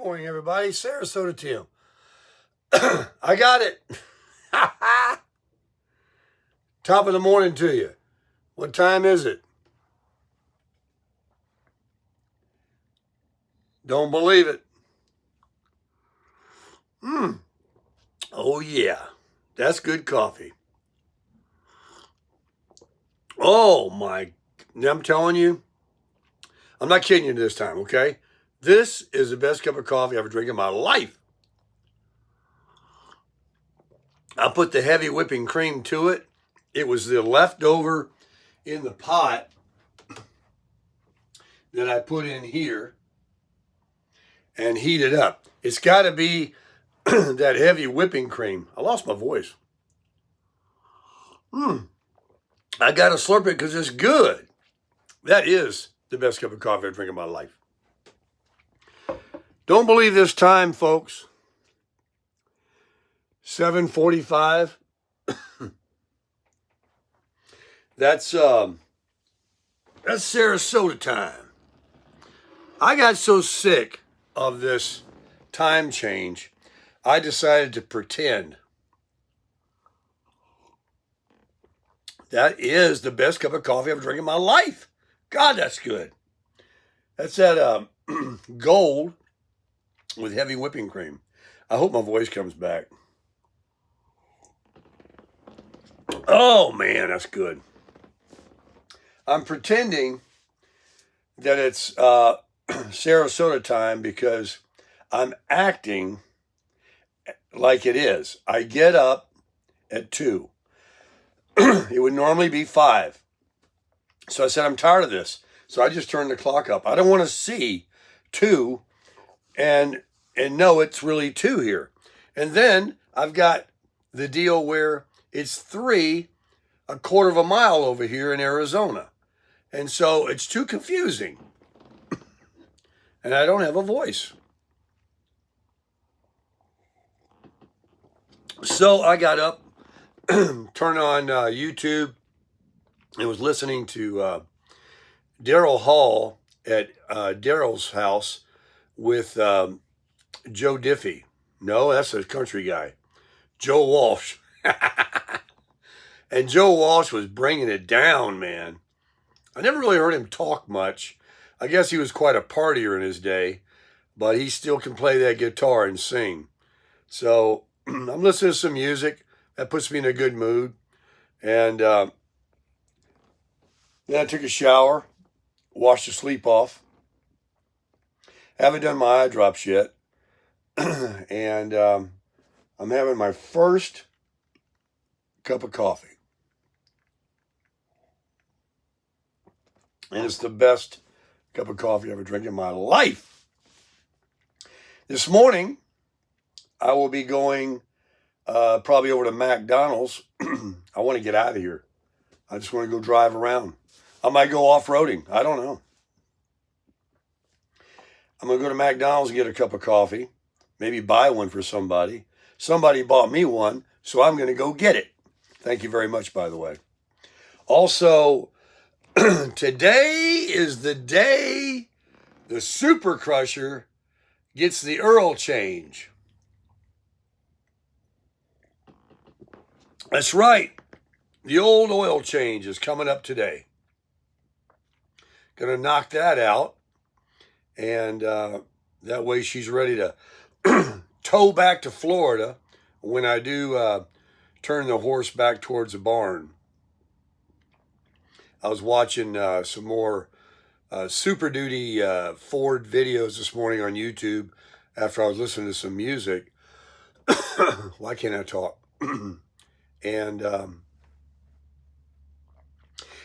morning, everybody. Sarasota Tim. I got it. Top of the morning to you. What time is it? Don't believe it. Oh, yeah. That's good coffee. Oh, my. I'm telling you. I'm not kidding you this time, okay? This is the best cup of coffee I've ever drank in my life. I put the heavy whipping cream to it. It was the leftover in the pot that I put in here and heated up. It's got to be that heavy whipping cream. I lost my voice. I got to slurp it because it's good. That is the best cup of coffee I've drank in my life. Don't believe this time, folks. 7:45. That's Sarasota time. I got so sick of this time change, I decided to pretend. That is the best cup of coffee I've drank in my life. God, that's good. That's that gold with heavy whipping cream. I hope my voice comes back. Oh, man, that's good. I'm pretending that it's Sarasota time because I'm acting like it is. I get up at 2. It would normally be 5. So I said, I'm tired of this. So I just turned the clock up. I don't want to see 2 and know it's really 2 here. And then I've got the deal where it's 3 a quarter of a mile over here in Arizona. And so it's too confusing. And I don't have a voice. So I got up, turned on YouTube, and was listening to Daryl Hall at Daryl's house with Joe Diffie. No, that's a country guy. Joe Walsh. And Joe Walsh was bringing it down, man. I never really heard him talk much. I guess he was quite a partier in his day, but he still can play that guitar and sing. So I'm listening to some music. That puts me in a good mood. And then I took a shower, washed the sleep off. Haven't done my eye drops yet. And I'm having my first cup of coffee. And it's the best cup of coffee I ever drank in my life. This morning, I will be going probably over to McDonald's. I want to get out of here. I just want to go drive around. I might go off-roading. I don't know. I'm going to go to McDonald's and get a cup of coffee. Maybe buy one for somebody. Somebody bought me one, so I'm going to go get it. Thank you very much, by the way. Also, today is the day the Super Crusher gets the Earl change. That's right. The old oil change is coming up today. Going to knock that out. And that way she's ready to tow back to Florida when I do turn the horse back towards the barn. I was watching some more Super Duty Ford videos this morning on YouTube after I was listening to some music. Why can't I talk? And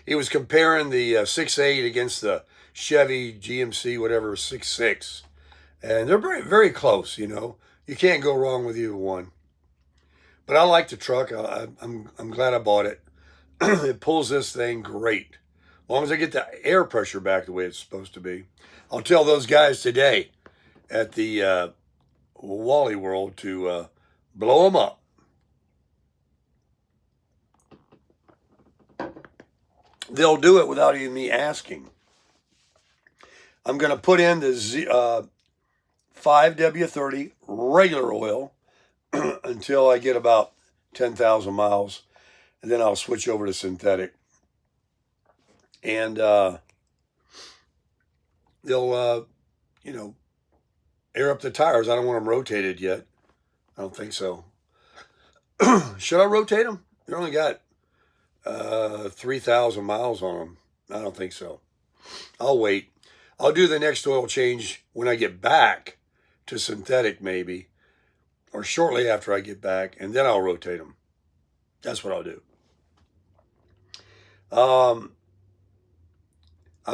he was comparing the 6.8 against the Chevy GMC, whatever, 6.6. And they're very, very close, you know. You can't go wrong with either one. But I like the truck. I'm glad I bought it. It pulls this thing great. As long as I get the air pressure back the way it's supposed to be. I'll tell those guys today at the Wally World to blow them up. They'll do it without even me asking. I'm going to put in the 5W30 regular oil until I get about 10,000 miles, and then I'll switch over to synthetic. And they'll, air up the tires. I don't want them rotated yet. I don't think so. Should I rotate them? They only got 3,000 miles on them. I don't think so. I'll wait. I'll do the next oil change when I get back to synthetic, maybe, or shortly after I get back, and then I'll rotate them. That's what I'll do. I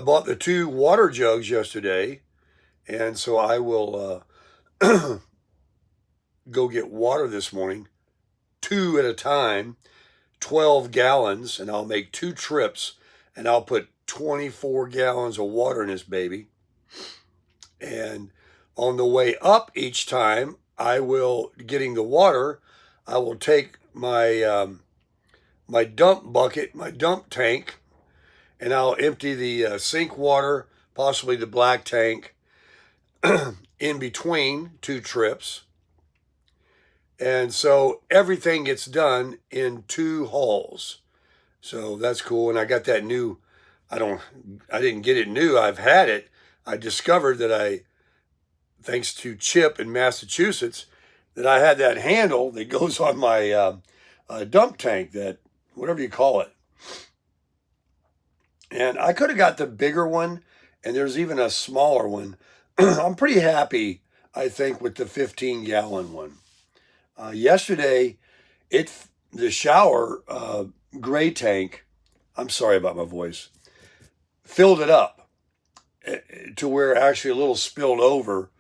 bought the 2 water jugs yesterday, and so I will go get water this morning, 2 at a time, 12 gallons, and I'll make 2 trips, and I'll put 24 gallons of water in this baby. And on the way up each time, getting the water, I will take my my dump bucket, my dump tank, and I'll empty the sink water, possibly the black tank, in between 2 trips. And so everything gets done in 2 hauls. So that's cool. And I got that new, I didn't get it new. I've had it. I discovered that thanks to Chip in Massachusetts, that I had that handle that goes on my dump tank, that whatever you call it. And I could have got the bigger one, and there's even a smaller one. I'm pretty happy, I think, with the 15-gallon one. Yesterday, the shower gray tank, I'm sorry about my voice, filled it up to where actually a little spilled over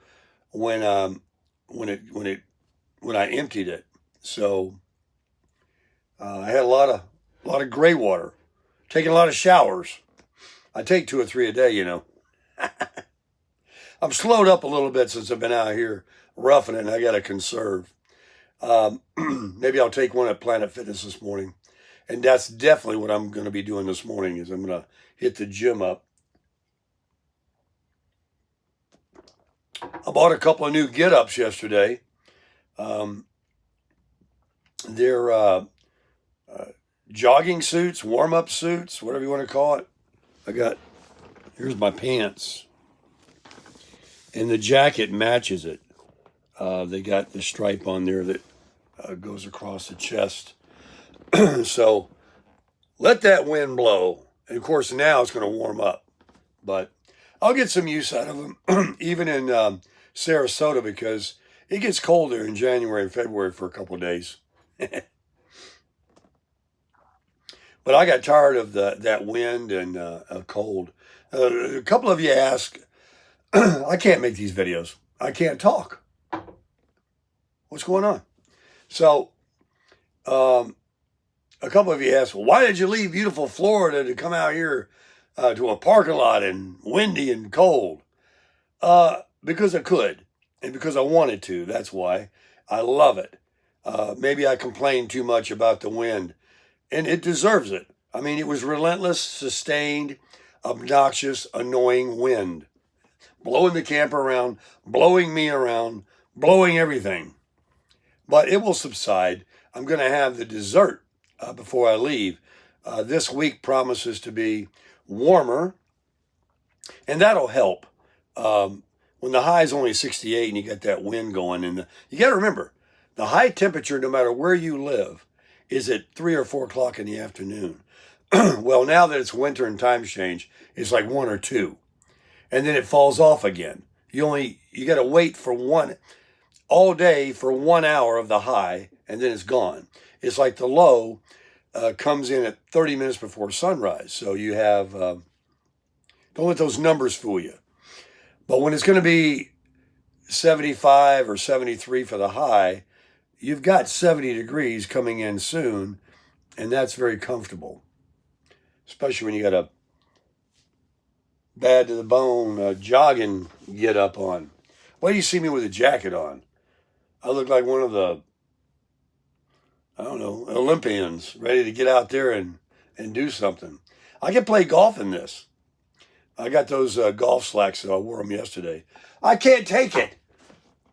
when I emptied it. So I had a lot of gray water, taking a lot of showers. I take 2 or 3 a day, I'm slowed up a little bit since I've been out here roughing it, and I got to conserve. Maybe I'll take one at Planet Fitness this morning. And that's definitely what I'm going to be doing this morning, is I'm going to hit the gym up. I bought a couple of new get-ups yesterday. They're jogging suits, warm-up suits, whatever you want to call it. Here's my pants. And the jacket matches it. They got the stripe on there that goes across the chest. So let that wind blow. And of course, now it's going to warm up. But I'll get some use out of them, even in Sarasota, because it gets cold there in January and February for a couple of days. But I got tired of that wind and cold. A couple of you ask, I can't make these videos. I can't talk. What's going on? So, a couple of you asked, well, why did you leave beautiful Florida to come out here to a parking lot and windy and cold? Because I could, and because I wanted to. That's why. I love it. Maybe I complained too much about the wind, and it deserves it. I mean, it was relentless, sustained, obnoxious, annoying wind. Blowing the camper around, blowing me around, blowing everything. But it will subside. I'm going to have the dessert before I leave. This week promises to be warmer, and that'll help. When the high is only 68 and you got that wind going, and you got to remember, the high temperature, no matter where you live, is at 3 or 4 o'clock in the afternoon. Well, now that it's winter and times change, it's like 1 or 2. And then it falls off again. You got to wait for all day for 1 hour of the high, and then it's gone. It's like the low comes in at 30 minutes before sunrise. So you have, don't let those numbers fool you. But when it's going to be 75 or 73 for the high, you've got 70 degrees coming in soon, and that's very comfortable. Especially when you got a bad to the bone jogging get up on. Why do you see me with a jacket on? I look like one of the, Olympians ready to get out there and do something. I can play golf in this. I got those golf slacks, so I wore them yesterday. I can't take it.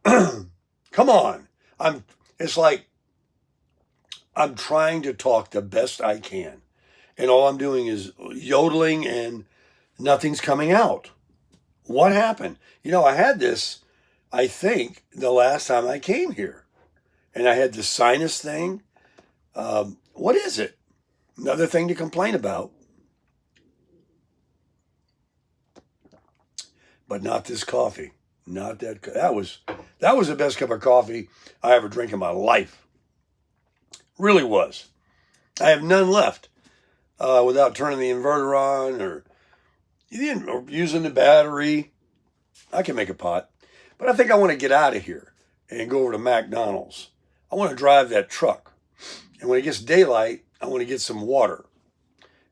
Come on. It's like I'm trying to talk the best I can. And all I'm doing is yodeling and nothing's coming out. What happened? I had this, I think, the last time I came here. And I had the sinus thing. What is it? Another thing to complain about. But not this coffee. Not that. That was the best cup of coffee I ever drank in my life. Really was. I have none left without turning the inverter on or using the battery. I can make a pot. But I think I want to get out of here and go over to McDonald's. I want to drive that truck. And when it gets daylight, I want to get some water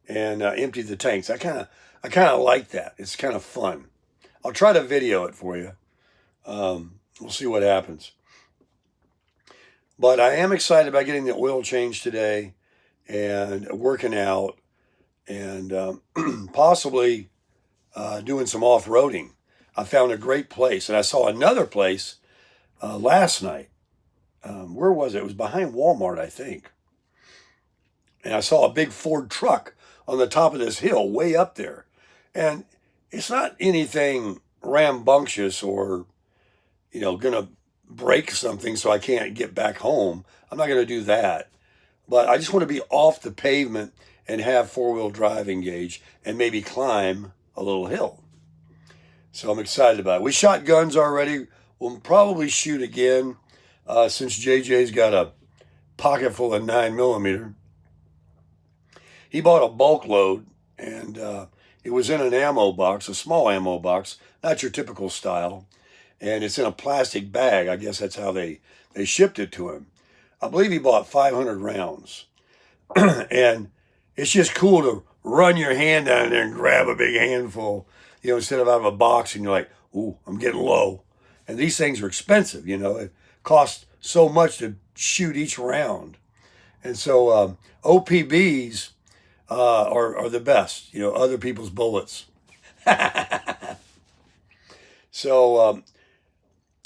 and empty the tanks. I kind of like that. It's kind of fun. I'll try to video it for you. We'll see what happens. But I am excited about getting the oil change today and working out and possibly doing some off-roading. I found a great place, and I saw another place last night. Where was it? It was behind Walmart, I think. And I saw a big Ford truck on the top of this hill way up there. And it's not anything rambunctious or, going to break something so I can't get back home. I'm not going to do that. But I just want to be off the pavement and have four-wheel drive engage and maybe climb a little hill. So I'm excited about it. We shot guns already. We'll probably shoot again since JJ's got a pocket full of 9mm. He bought a bulk load, and it was in an ammo box, a small ammo box, not your typical style. And it's in a plastic bag. I guess that's how they shipped it to him. I believe he bought 500 rounds. And it's just cool to run your hand down there and grab a big handful, instead of out of a box and you're like, ooh, I'm getting low. And these things are expensive, It costs so much to shoot each round. And so OPBs are the best, other people's bullets. So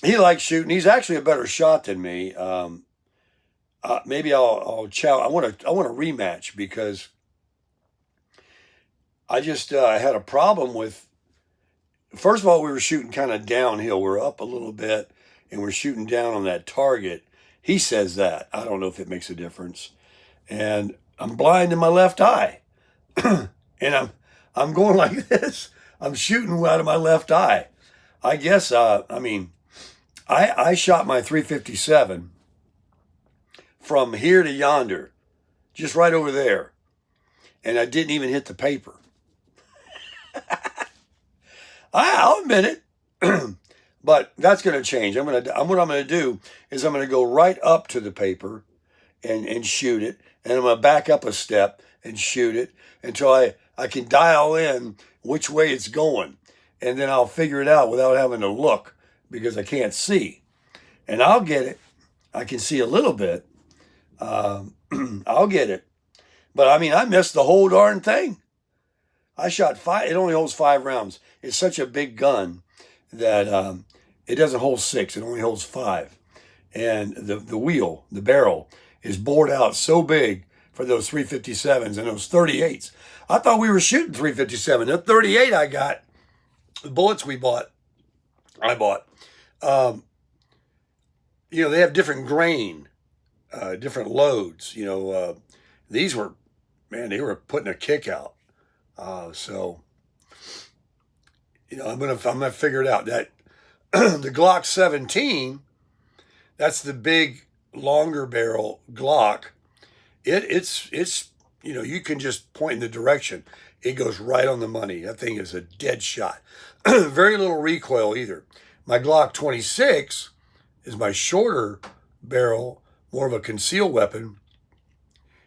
he likes shooting. He's actually a better shot than me. Maybe I'll I want a rematch because I just had a problem with. First of all, we were shooting kind of downhill. We're up a little bit, and we're shooting down on that target. He says that. I don't know if it makes a difference. And I'm blind in my left eye, and I'm going like this. I'm shooting out of my left eye. I guess. I shot my 357 from here to yonder, just right over there, and I didn't even hit the paper. I'll admit it, but that's going to change. What I'm going to do is I'm going to go right up to the paper and shoot it, and I'm going to back up a step and shoot it until I can dial in which way it's going, and then I'll figure it out without having to look because I can't see, and I'll get it. I can see a little bit. I'll get it, but I missed the whole darn thing. I shot 5. It only holds 5 rounds. It's such a big gun that it doesn't hold 6. It only holds 5. And the barrel is bored out so big for those 357s and those 38s. I thought we were shooting 357. The 38 I got, the bullets I bought. They have different grain, different loads. These were, they were putting a kick out. So I'm gonna figure it out. That the Glock 17, that's the big longer barrel Glock. It's you can just point in the direction. It goes right on the money. That thing is a dead shot. Very little recoil either. My Glock 26 is my shorter barrel, more of a concealed weapon.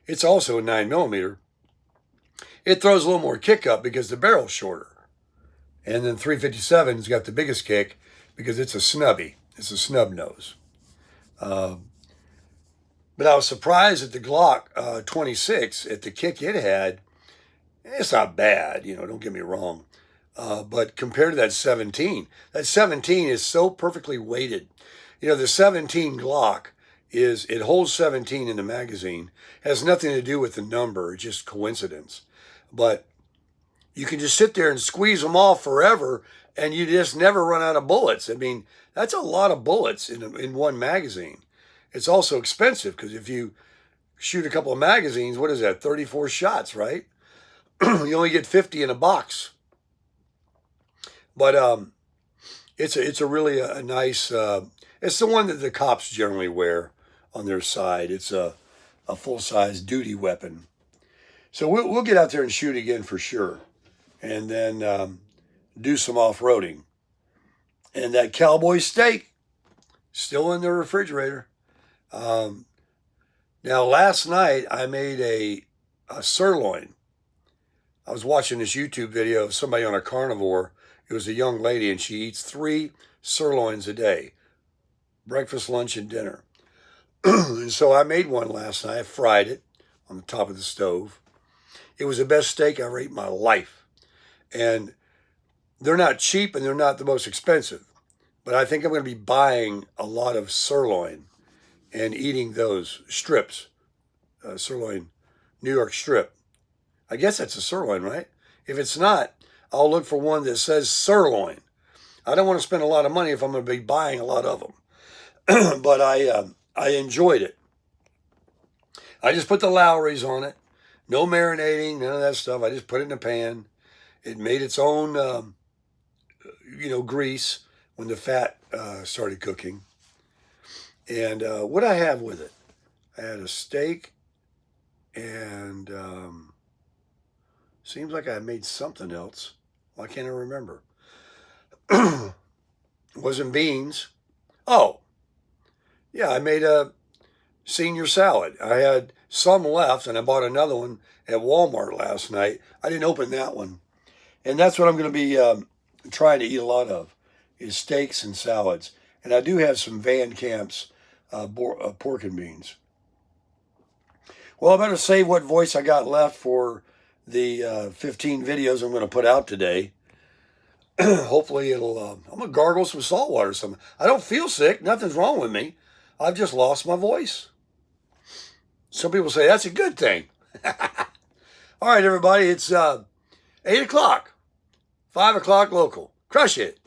It's also a 9mm. It throws a little more kick up because the barrel's shorter. And then 357's got the biggest kick because it's a snubby. It's a snub nose. But I was surprised at the Glock 26, at the kick it had. It's not bad, don't get me wrong. But compared to that 17 is so perfectly weighted. You know, the 17 Glock it holds 17 in the magazine. Has nothing to do with the number, it's just coincidence. But you can just sit there and squeeze them off forever, and you just never run out of bullets. I mean, that's a lot of bullets in one magazine. It's also expensive because if you shoot a couple of magazines, what is that, 34 shots, right? You only get 50 in a box. But it's a really a nice, it's the one that the cops generally wear on their side. It's a full-size duty weapon. So we'll get out there and shoot again for sure. And then do some off-roading. And that cowboy steak, still in the refrigerator. Now, last night I made a sirloin. I was watching this YouTube video of somebody on a carnivore. It was a young lady, and she eats 3 sirloins a day. Breakfast, lunch, and dinner. And so I made one last night. I fried it on the top of the stove. It was the best steak I ever ate in my life. And they're not cheap and they're not the most expensive. But I think I'm going to be buying a lot of sirloin and eating those strips. Sirloin, New York strip. I guess that's a sirloin, right? If it's not, I'll look for one that says sirloin. I don't want to spend a lot of money if I'm going to be buying a lot of them. But I enjoyed it. I just put the Lowry's on it. No marinating, none of that stuff. I just put it in a pan. It made its own, grease when the fat started cooking. And what I have with it? I had a steak and seems like I made something else. Why can't I remember? It wasn't beans. Oh, yeah, I made a senior salad. I had some left, and I bought another one at Walmart last night. I didn't open that one. And that's what I'm going to be trying to eat a lot of, is steaks and salads. And I do have some Van Camp's pork and beans. Well, I better save what voice I got left for the 15 videos I'm going to put out today. Hopefully I'm going to gargle some salt water or something. I don't feel sick. Nothing's wrong with me. I've just lost my voice. Some people say that's a good thing. All right, everybody. It's 8 o'clock, 5 o'clock local. Crush it.